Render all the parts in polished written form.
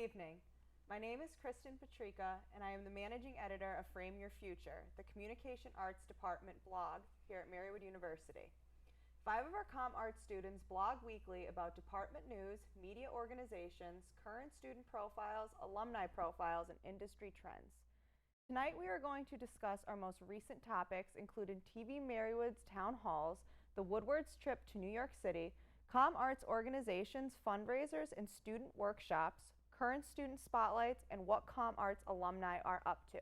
evening. My name is Kristen Pietryka, and I am the managing editor of Frame Your Future, the Communication Arts Department blog here at Marywood-University. 5 of our Comm Arts students blog weekly about department news, media organizations, current student profiles, alumni profiles, and industry trends. Tonight we are going to discuss our most recent topics, including TV-Marywood's Town Halls, the Woodward's trip to New York City, Comm Arts organizations, fundraisers, and student workshops, current student spotlights, and what Comm Arts alumni are up to.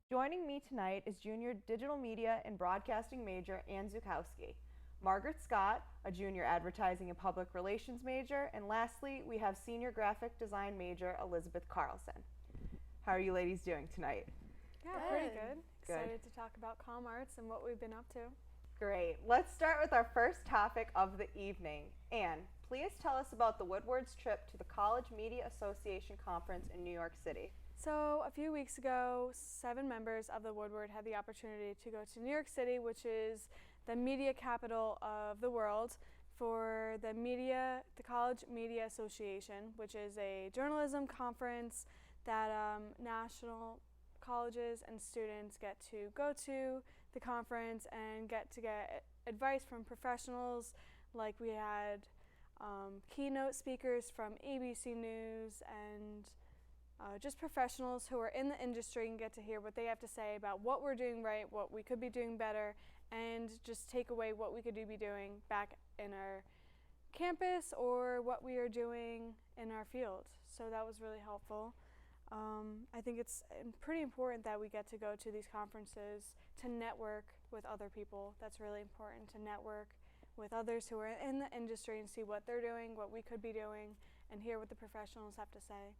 Joining me tonight is junior digital media and broadcasting major Ann Zukowski, Margaret Scott, a junior advertising and public relations major, and lastly, we have senior graphic design major Elizabeth Carlson. How are you ladies doing tonight? Yeah, pretty good. Excited to talk about Comm Arts and what we've been up to. Great. Let's start with our first topic of the evening. Ann, please tell us about the Woodward's trip to the College Media Association Conference in New York City. So a few weeks ago, 7 members of the Woodward had the opportunity to go to New York City, which is the media capital of the world, for the College Media Association, which is a journalism conference that national colleges and students get to go to the conference and get advice from professionals. Like we had keynote speakers from ABC News and just professionals who are in the industry and get to hear what they have to say about what we're doing right, what we could be doing better, and just take away what we could be doing back in our campus or what we are doing in our field. So that was really helpful. I think it's pretty important that we get to go to these conferences to network with other people. That's really important, to network with others who are in the industry and see what they're doing, what we could be doing, and hear what the professionals have to say.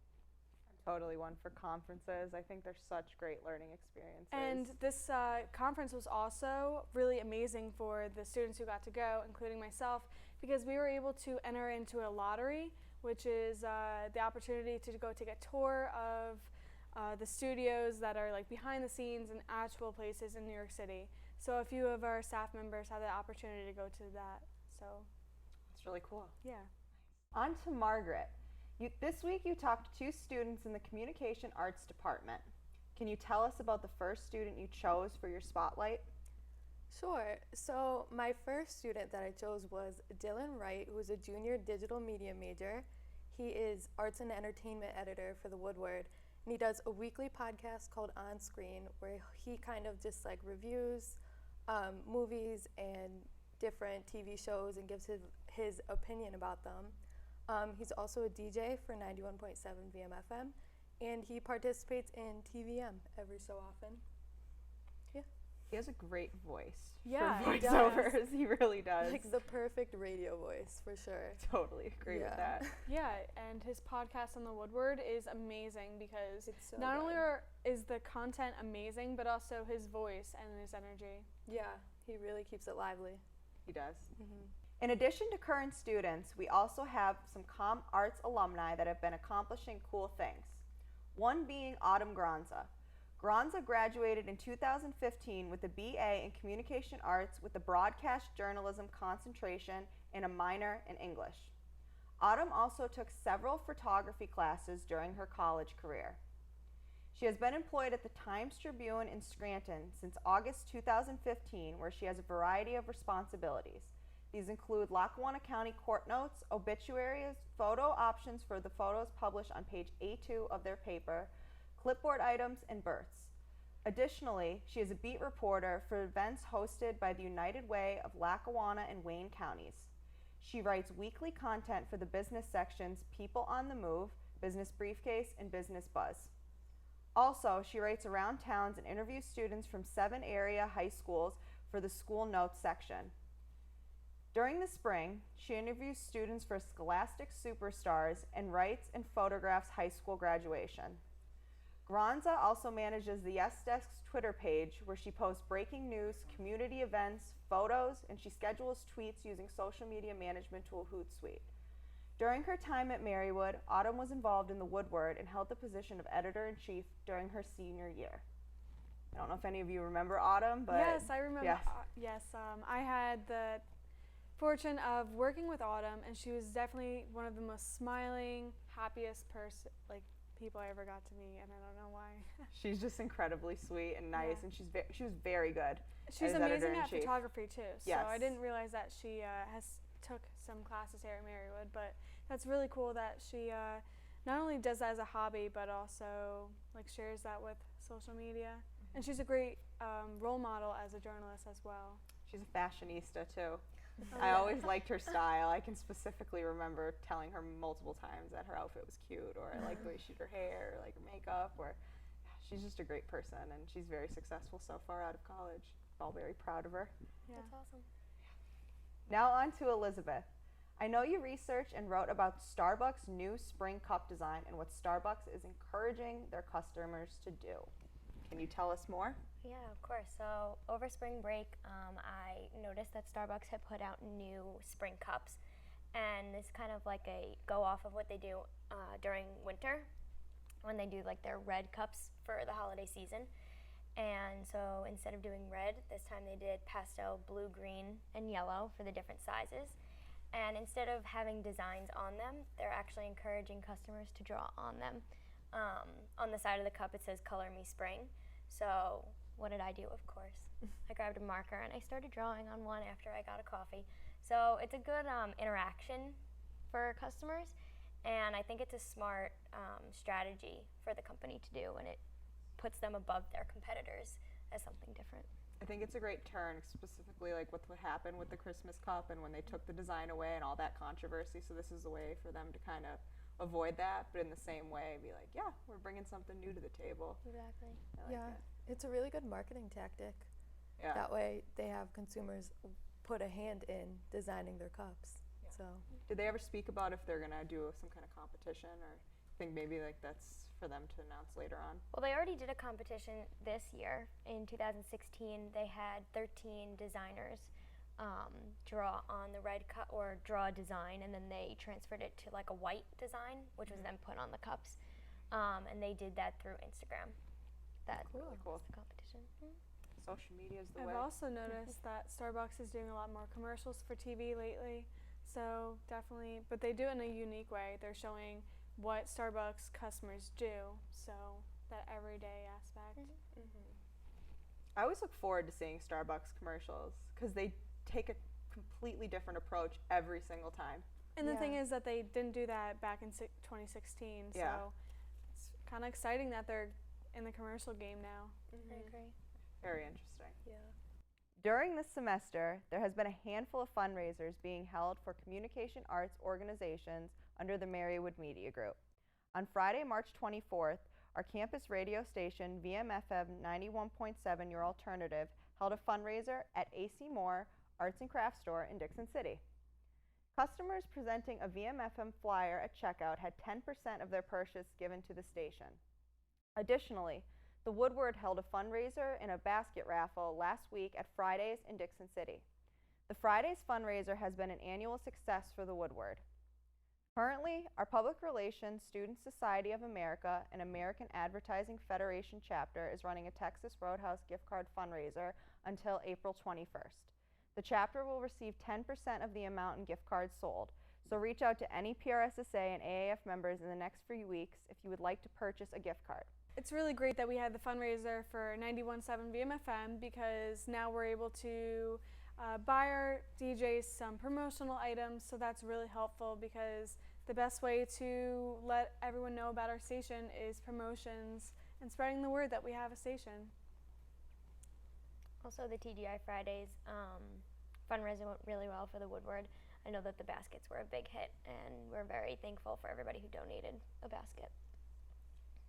I'm totally one for conferences. I think they're such great learning experiences. And this conference was also really amazing for the students who got to go, including myself, because we were able to enter into a lottery, which is the opportunity to go take a tour of the studios that are like behind the scenes in actual places in New York City. So a few of our staff members had the opportunity to go to that. So that's really cool. Yeah. On to Margaret. This week you talked to 2 students in the Communication Arts Department. Can you tell us about the first student you chose for your spotlight? Sure. So my first student that I chose was Dylan Wright, who is a junior digital media major. He is arts and entertainment editor for the Woodward, and he does a weekly podcast called On Screen, where he kind of just like reviews movies and different TV shows and gives his opinion about them. He's also a DJ for 91.7 VMFM, and he participates in TVM every so often. Yeah. He has a great voice. Yeah, for voiceovers. He really does. Like the perfect radio voice, for sure. Totally agree with that. Yeah, and his podcast on the Woodward is amazing because It's so not good. only is the content amazing, but also his voice and his energy. Yeah, he really keeps it lively. He does. Mm-hmm. In addition to current students, we also have some Comm Arts alumni that have been accomplishing cool things. One being Autumn Granza. Granza graduated in 2015 with a BA in Communication Arts with a broadcast journalism concentration and a minor in English. Autumn also took several photography classes during her college career. She has been employed at the Times-Tribune in Scranton since August 2015, where she has a variety of responsibilities. These include Lackawanna County court notes, obituaries, photo options for the photos published on page A2 of their paper, clipboard items, and births. Additionally, she is a beat reporter for events hosted by the United Way of Lackawanna and Wayne counties. She writes weekly content for the business sections People on the Move, Business Briefcase, and Business Buzz. Also, she writes around towns and interviews students from 7 area high schools for the school notes section. During the spring, she interviews students for Scholastic Superstars and writes and photographs high school graduation. Granza also manages the Yes Desk's Twitter page, where she posts breaking news, community events, photos, and she schedules tweets using social media management tool Hootsuite. During her time at Marywood, Autumn was involved in the Woodward and held the position of editor-in-chief during her senior year. I don't know if any of you remember Autumn, but yes, I remember. Yes. Yes, I had the fortune of working with Autumn, and she was definitely one of the most smiling, happiest people I ever got to meet, and I don't know why. She's just incredibly sweet and nice, Yeah. and she was very good. She's as amazing at editor-in-chief. photography too. Yes. So I didn't realize that she has took some classes here at Marywood, but that's really cool that she not only does that as a hobby, but also like shares that with social media. And she's a great role model as a journalist as well. She's a fashionista too. Oh, I yeah. always liked her style. I can specifically remember telling her multiple times that her outfit was cute, or I like the way she did her hair, or like her makeup, or she's just a great person, and she's very successful so far out of college. We're all very proud of her. Yeah. That's awesome. Now on to Elizabeth. I know you researched and wrote about Starbucks' new spring cup design and what Starbucks is encouraging their customers to do. Can you tell us more? Yeah, of course. So over spring break, I noticed that Starbucks had put out new spring cups, and this kind of like a go off of what they do during winter when they do like their red cups for the holiday season. And so instead of doing red, this time they did pastel blue, green, and yellow for the different sizes. And instead of having designs on them, they're actually encouraging customers to draw on them. On the side of the cup it says "Color Me Spring." So what did I do? Of course, I grabbed a marker and I started drawing on one after I got a coffee. So it's a good interaction for customers, and I think it's a smart strategy for the company to do, and it puts them above their competitors as something different. I think it's a great turn, specifically like with what happened with the Christmas cup and when they took the design away and all that controversy. So this is a way for them to kind of avoid that, but in the same way be like, yeah, we're bringing something new to the table. Exactly. I like Yeah, it. it's a really good marketing tactic. Yeah. That way they have consumers put a hand in designing their cups. Yeah. So Did they ever speak about if they're gonna do some kind of competition, or think maybe like that's for them to announce later on? Well, they already did a competition this year. In 2016, they had 13 designers draw on the red cup or draw a design, and then they transferred it to like a white design, which was then put on the cups. And they did that through Instagram. That Cool. was Cool. the competition. Social media is the I've way. also noticed that Starbucks is doing a lot more commercials for TV lately. So definitely, but they do it in a unique way. They're showing what Starbucks customers do, so that everyday aspect. I always look forward to seeing Starbucks commercials because they take a completely different approach every single time. And the Yeah. thing is that they didn't do that back in 2016, Yeah. so it's kind of exciting that they're in the commercial game now. I agree. Very interesting. yeah. During this semester, there has been a handful of fundraisers being held for communication arts organizations under the Marywood Media Group. On Friday, March 24th, our campus radio station, VMFM 91.7 Your Alternative, held a fundraiser at AC Moore Arts and Crafts Store in Dixon City. Customers presenting a VMFM flyer at checkout had 10% of their purchase given to the station. Additionally, the Woodward held a fundraiser and a basket raffle last week at Fridays in Dixon City. The Fridays fundraiser has been an annual success for the Woodward. Currently, our Public Relations Student Society of America and American Advertising Federation chapter is running a Texas Roadhouse gift card fundraiser until April 21st. The chapter will receive 10% of the amount in gift cards sold, so reach out to any PRSSA and AAF members in the next few weeks if you would like to purchase a gift card. It's really great that we had the fundraiser for 91.7 VMFM because now we're able to buy our DJs some promotional items, so that's really helpful because the best way to let everyone know about our station is promotions and spreading the word that we have a station. Also, the TGI Fridays fundraiser went really well for the Woodward. I know that the baskets were a big hit, and we're very thankful for everybody who donated a basket.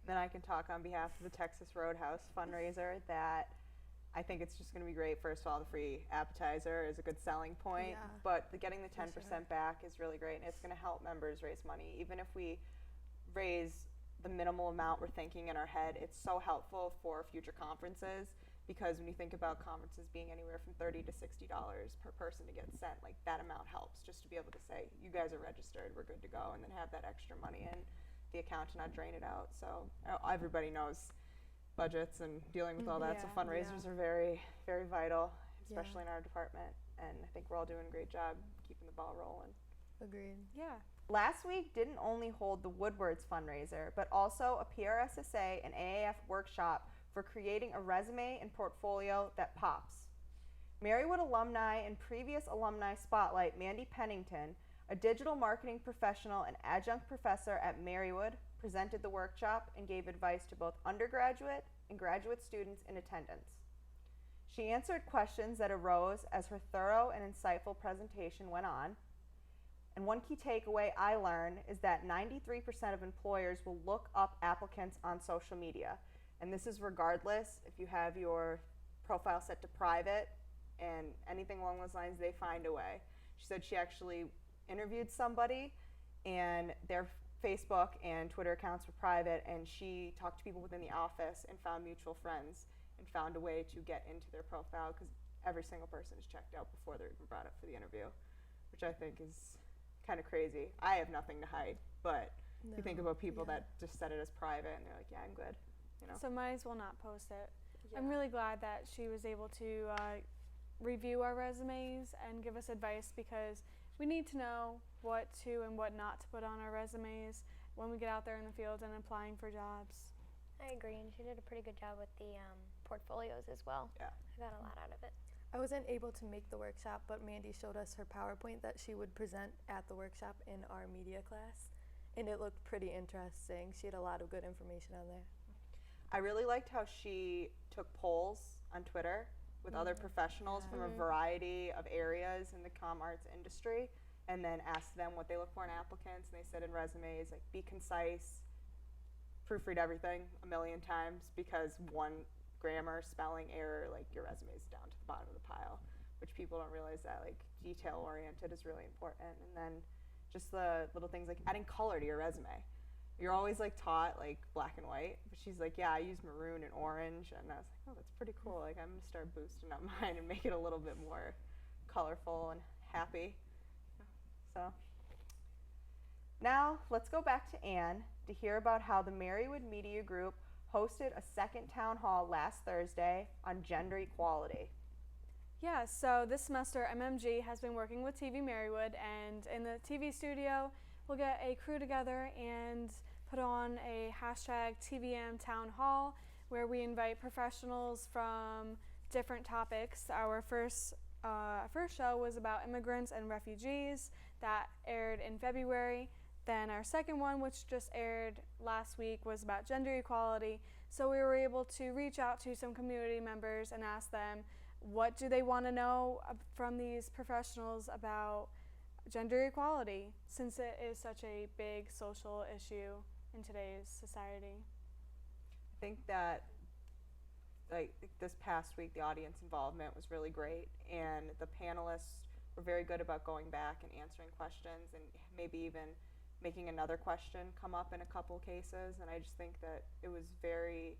Then I can talk on behalf of the Texas Roadhouse fundraiser that I think it's just going to be great. First of all, the free appetizer is a good selling point, Yeah, but getting the for 10% sure. back is really great, and it's going to help members raise money. Even if we raise the minimal amount we're thinking in our head, it's so helpful for future conferences, because when you think about conferences being anywhere from $30 to $60 per person to get sent, like that amount helps just to be able to say, you guys are registered, we're good to go, and then have that extra money in the account to not drain it out. So everybody knows budgets and dealing with all that, so Yeah, fundraisers yeah. are very, very vital, Yeah. especially in our department, and I think we're all doing a great job keeping the ball rolling. Agreed. Yeah. Last week didn't only hold the Woodward's fundraiser, but also a PRSSA and AAF workshop for creating a resume and portfolio that pops. Marywood alumni and previous alumni spotlight Mandy Pennington, a digital marketing professional and adjunct professor at Marywood, presented the workshop and gave advice to both undergraduate and graduate students in attendance. She answered questions that arose as her thorough and insightful presentation went on. And one key takeaway I learned is that 93% of employers will look up applicants on social media. And this is regardless if you have your profile set to private and anything along those lines, they find a way. She said she actually interviewed somebody and their Facebook and Twitter accounts were private, and she talked to people within the office and found mutual friends and found a way to get into their profile, because every single person is checked out before they're even brought up for the interview, which I think is kind of crazy. I have nothing to hide, but you think about people that just set it as private and they're like, yeah, I'm good. You know? So might as well not post it. Yeah. I'm really glad that she was able to review our resumes and give us advice, because we need to know what to and what not to put on our resumes when we get out there in the field and applying for jobs. I agree, and she did a pretty good job with the portfolios as well. Yeah. I got a lot out of it. I wasn't able to make the workshop, but Mandy showed us her PowerPoint that she would present at the workshop in our media class, and it looked pretty interesting. She had a lot of good information on there. I really liked how she took polls on Twitter with other professionals from a variety of areas in the comm arts industry, and then asked them what they look for in applicants. And they said in resumes, like, be concise, proofread everything a million times, because one grammar, spelling error, like, your resume is down to the bottom of the pile, which people don't realize that, like, detail oriented is really important. And then just the little things like adding color to your resume. You're always like taught like black and white, but she's like, yeah, I use maroon and orange, and I was like, oh, that's pretty cool. Like, I'm gonna start boosting up mine and make it a little bit more colorful and happy. So now let's go back to Anne to hear about how the Marywood Media Group hosted a second town hall last Thursday on gender equality. Yeah, so this semester MMG has been working with TV-Marywood, and in the TV studio we'll get a crew together and put on a hashtag TVM Town Hall, where we invite professionals from different topics. Our first show was about immigrants and refugees. That aired in February. Then our second one, which just aired last week, was about gender equality. So we were able to reach out to some community members and ask them, what do they want to know from these professionals about gender equality, since it is such a big social issue in today's society. I think that, like, this past week, the audience involvement was really great, and the panelists were very good about going back and answering questions, and maybe even making another question come up in a couple cases. And I just think that it was very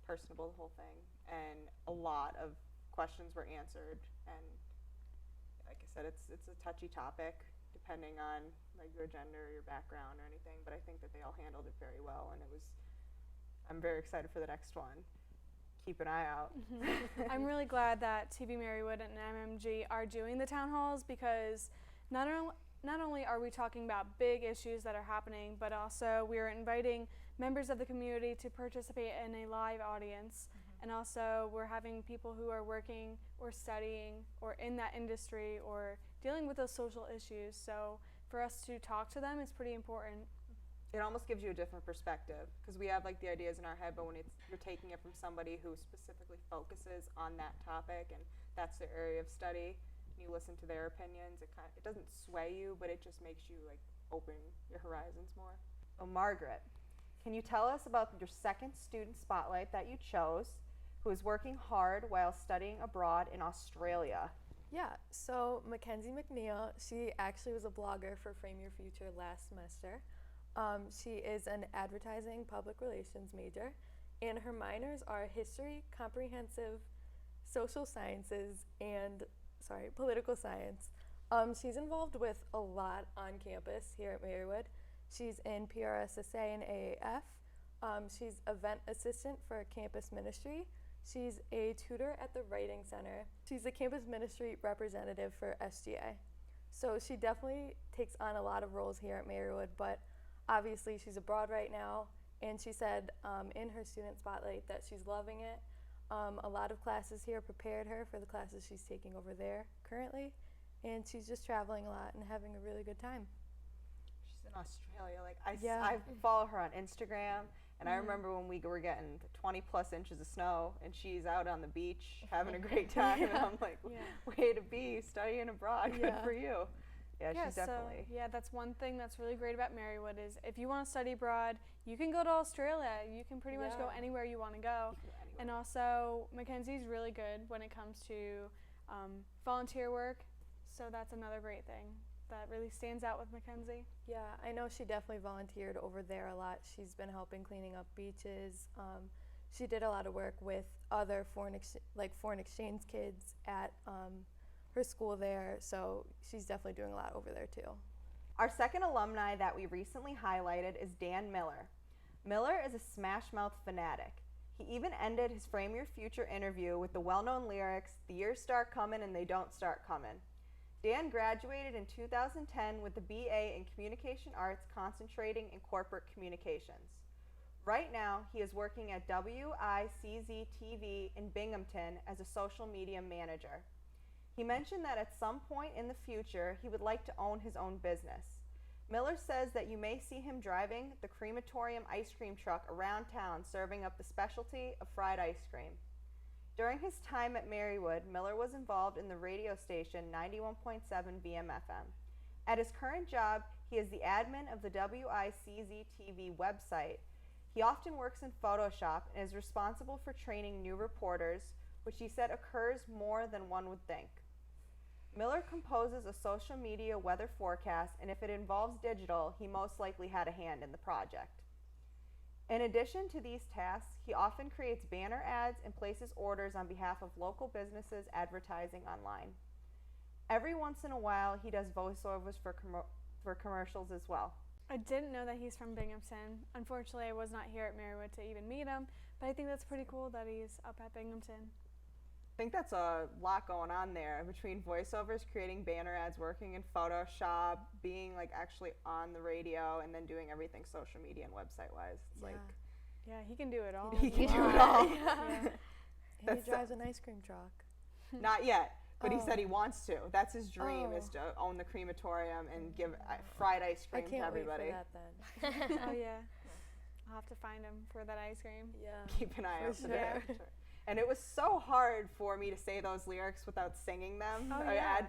personable, the whole thing, and a lot of questions were answered. And like I said, it's a touchy topic depending on like your gender or your background or anything, but I think that they all handled it very well, and I'm very excited for the next one. Keep an eye out. I'm really glad that TV-Marywood and MMG are doing the town halls, because not only are we talking about big issues that are happening, but also we are inviting members of the community to participate in a live audience. And also we're having people who are working or studying or in that industry or dealing with those social issues. So for us to talk to them is pretty important. It almost gives you a different perspective, because we have like the ideas in our head, but when you're taking it from somebody who specifically focuses on that topic and that's their area of study, and you listen to their opinions, it doesn't sway you, but it just makes you like open your horizons more. So Margaret, can you tell us about your second student spotlight that you chose, who is working hard while studying abroad in Australia? Yeah, so Mackenzie MacNeil, she actually was a blogger for Frame Your Future last semester. She is an advertising public relations major, and her minors are history, comprehensive social sciences, and political science. She's involved with a lot on campus here at Marywood. She's in PRSSA and AAF. She's event assistant for campus ministry. She's a tutor at the Writing Center. She's a campus ministry representative for SGA. So she definitely takes on a lot of roles here at Marywood, but obviously she's abroad right now, and she said in her student spotlight that she's loving it. A lot of classes here prepared her for the classes she's taking over there currently, and she's just traveling a lot and having a really good time. She's in Australia. Like Yeah. I follow her on Instagram, and I remember when we were getting 20 plus inches of snow, and she's out on the beach having a great time, and I'm like, way to be studying abroad. Good for you. Yeah, she's definitely. So, that's one thing that's really great about Marywood is if you want to study abroad, you can go to Australia. You can pretty much go anywhere you want to go. And also, Mackenzie's really good when it comes to volunteer work, so that's another great thing that really stands out with Mackenzie. Yeah, I know she definitely volunteered over there a lot. She's been helping cleaning up beaches. She did a lot of work with other foreign exchange kids at her school there, so she's definitely doing a lot over there too. Our second alumni that we recently highlighted is Dan Miller. Miller is a Smash Mouth fanatic. He even ended his Frame Your Future interview with the well-known lyrics, "The years start coming and they don't start coming." Dan graduated in 2010 with a BA in Communication Arts concentrating in corporate communications. Right now, he is working at WICZ TV in Binghamton as a social media manager. He mentioned that at some point in the future, he would like to own his own business. Miller says that you may see him driving the crematorium ice cream truck around town serving up the specialty of fried ice cream. During his time at Marywood, Miller was involved in the radio station 91.7 BMFM. At his current job, he is the admin of the WICZ TV website. He often works in Photoshop and is responsible for training new reporters, which he said occurs more than one would think. Miller composes a social media weather forecast, and if it involves digital, he most likely had a hand in the project. In addition to these tasks, he often creates banner ads and places orders on behalf of local businesses advertising online. Every once in a while, he does voiceovers for commercials as well. I didn't know that he's from Binghamton. Unfortunately, I was not here at Marywood to even meet him, but I think that's pretty cool that he's up at Binghamton. I think that's a lot going on there between voiceovers, creating banner ads, working in Photoshop, being like actually on the radio, and then doing everything social media and website wise. It's like, yeah, he can do it all. He can do it all. And he drives an ice cream truck. Not yet, but he said he wants to. That's his dream, is to own the crematorium and give fried ice cream to everybody. I can't wait for that then. Oh yeah, I'll have to find him for that ice cream. Yeah. Keep an eye out for sure. that. And it was so hard for me to say those lyrics without singing them.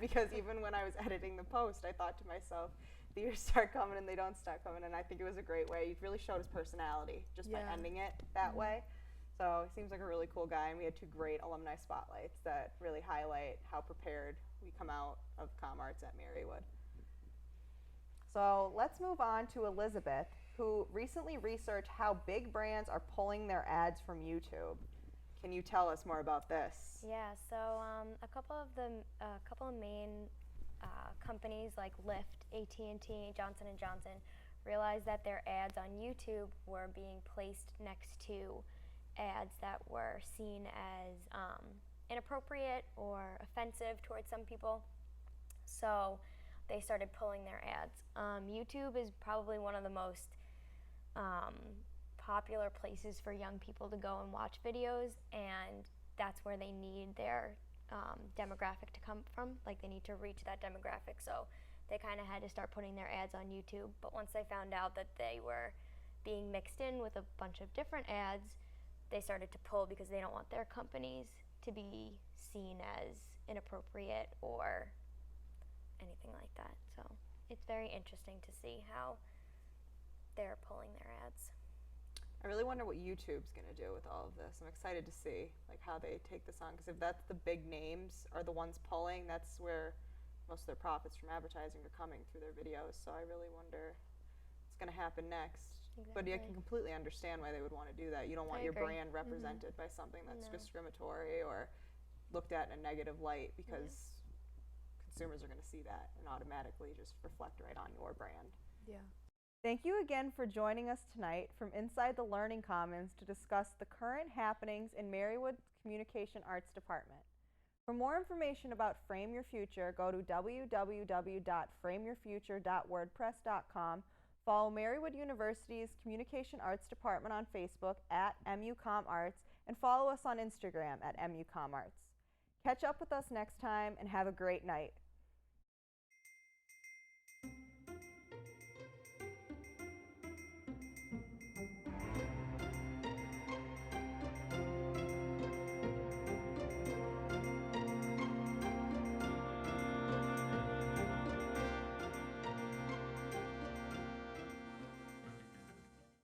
Because even when I was editing the post, I thought to myself, the years start coming and they don't start coming. And I think it was a great way. He really showed his personality just by ending it that way. So he seems like a really cool guy. And we had two great alumni spotlights that really highlight how prepared we come out of comm arts at Marywood. So let's move on to Elizabeth, who recently researched how big brands are pulling their ads from YouTube. Can you tell us more about this? Yeah, so a couple of main companies like Lyft, AT&T, Johnson & Johnson realized that their ads on YouTube were being placed next to ads that were seen as inappropriate or offensive towards some people. So they started pulling their ads. YouTube is probably one of the most popular places for young people to go and watch videos, and that's where they need their demographic to come from. Like, they need to reach that demographic, so they kind of had to start putting their ads on YouTube. But once they found out that they were being mixed in with a bunch of different ads, they started to pull because they don't want their companies to be seen as inappropriate or anything like that. So it's very interesting to see how they're pulling their ads. I really wonder what YouTube's going to do with all of this. I'm excited to see like how they take this on, because if that's the big names are the ones pulling, that's where most of their profits from advertising are coming through their videos. So I really wonder what's going to happen next. Exactly. But I can completely understand why they would want to do that. You don't want your brand represented by something that's discriminatory or looked at in a negative light, because consumers are going to see that and automatically just reflect right on your brand. Yeah. Thank you again for joining us tonight from inside the Learning Commons to discuss the current happenings in Marywood Communication Arts Department. For more information about Frame Your Future, go to www.frameyourfuture.wordpress.com. Follow Marywood-University's Communication Arts Department on Facebook at MUComArts and follow us on Instagram at MUComArts. Catch up with us next time and have a great night.